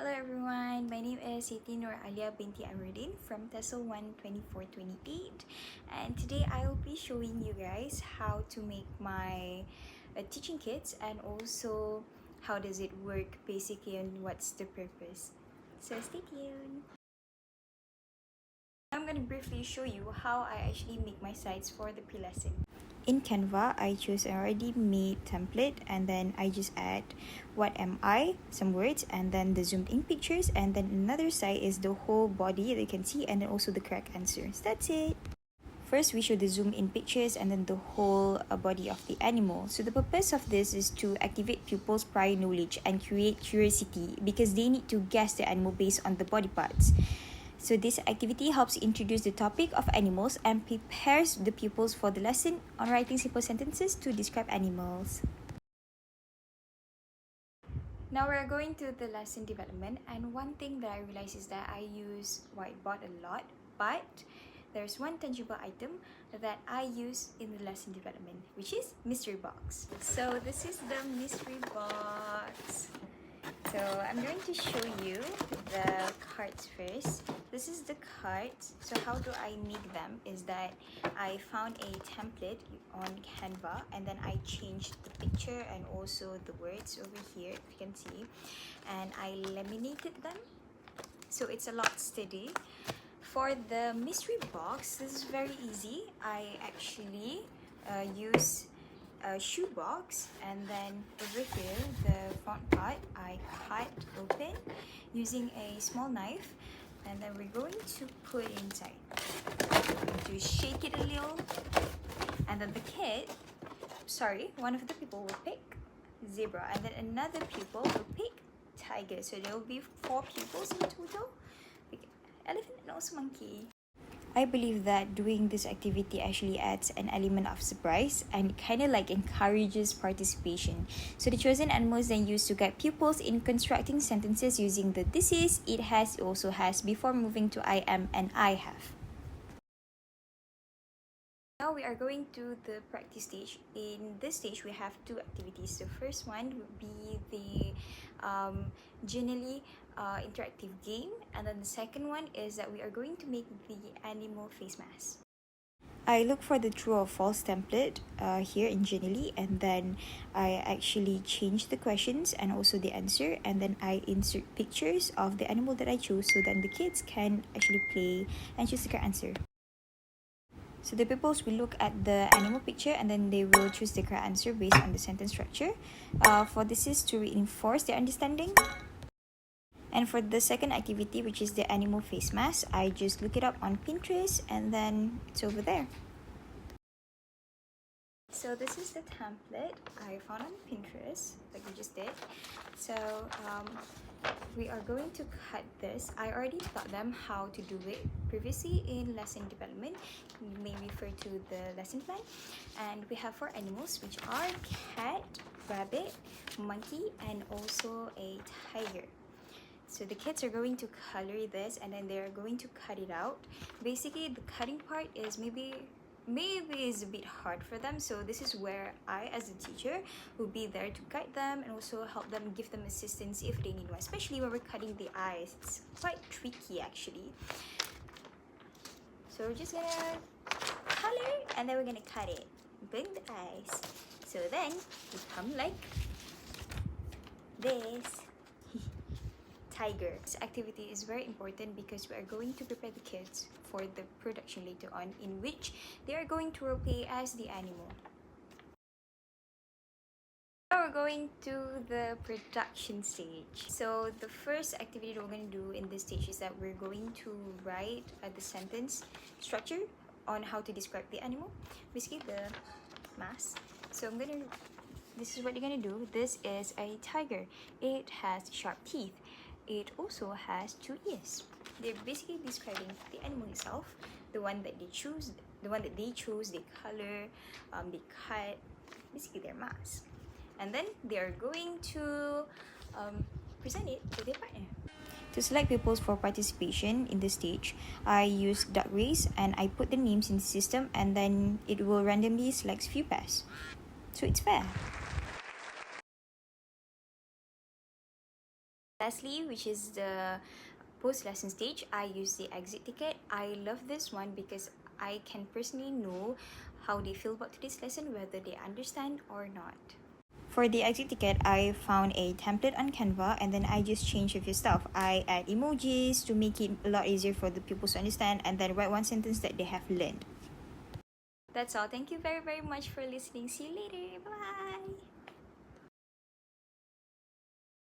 Hello everyone, my name is Siti Nur Alia binti Amruddin from TSL354343 and today I will be showing you guys how to make my teaching kits and also how does it work basically and what's the purpose. So stay tuned. I'm going to briefly show you how I actually make my sites for the pre-lesson. In Canva, I choose an already made template and then I just add what am I, some words, and then the zoomed in pictures, and then another side is the whole body that you can see and then also the correct answers. That's it. First, we show the zoom in pictures and then the whole body of the animal. So the purpose of this is to activate pupils' prior knowledge and create curiosity because they need to guess the animal based on the body parts. So this activity helps introduce the topic of animals and prepares the pupils for the lesson on writing simple sentences to describe animals. Now we're going to the lesson development, and one thing that I realized is that I use whiteboard a lot, but there's one tangible item that I use in the lesson development, which is mystery box. So this is the mystery box. So I'm going to show you the cards first. This is the cards. So how do I make them is that I found a template on Canva and then I changed the picture and also the words over here, if you can see, and I laminated them so it's a lot steady. For the mystery box, this is very easy. I actually use a shoe box, and then over here the front part I cut open using a small knife, and then we're going to put inside. We're going to shake it a little, and then one of the people will pick zebra, and then another pupil will pick tiger. So there will be 4 pupils in total: elephant and also monkey. I believe that doing this activity actually adds an element of surprise and kind of like encourages participation. So the chosen animal is then used to guide pupils in constructing sentences using the this is, it has, it also has before moving to I am and I have. Now we are going to the practice stage. In this stage, we have 2 activities. The first one would be the generally interactive game, and then the second one is that we are going to make the animal face mask. I look for the true or false template here in Genially, and then I actually change the questions and also the answer, and then I insert pictures of the animal that I chose so that the kids can actually play and choose the correct answer. So the pupils will look at the animal picture and then they will choose the correct answer based on the sentence structure. For this is to reinforce their understanding. And for the second activity, which is the animal face mask, I just look it up on Pinterest and then it's over there. So this is the template I found on Pinterest, like we just did. So we are going to cut this. I already taught them how to do it previously in lesson development. You may refer to the lesson plan. And we have 4 animals, which are cat, rabbit, monkey, and also a tiger. So the kids are going to color this and then they're going to cut it out. Basically, the cutting part is maybe is a bit hard for them, so this is where I as a teacher will be there to guide them and also help them, give them assistance if they need one, especially when we're cutting the eyes. It's quite tricky actually. So we're just gonna color and then we're gonna cut it, bring the eyes, so then we come like this. Tiger. This activity is very important because we are going to prepare the kids for the production later on, in which they are going to roleplay as the animal. Now we're going to the production stage. So the first activity that we're going to do in this stage is that we're going to write the sentence structure on how to describe the animal, basically the mask. So this is what you're going to do. This is a tiger. It has sharp teeth. It also has 2 ears. They're basically describing the animal itself, the one that they choose, they color, they cut, basically their mask. And then they are going to present it to their partner. To select pupils for participation in this stage, I use duck race and I put the names in the system and then it will randomly select few pairs. So it's fair. Lastly, which is the post-lesson stage, I use the exit ticket. I love this one because I can personally know how they feel about today's lesson, whether they understand or not. For the exit ticket, I found a template on Canva and then I just changed a few stuff. I add emojis to make it a lot easier for the pupils to understand, and then write one sentence that they have learned. That's all. Thank you very much for listening. See you later. Bye.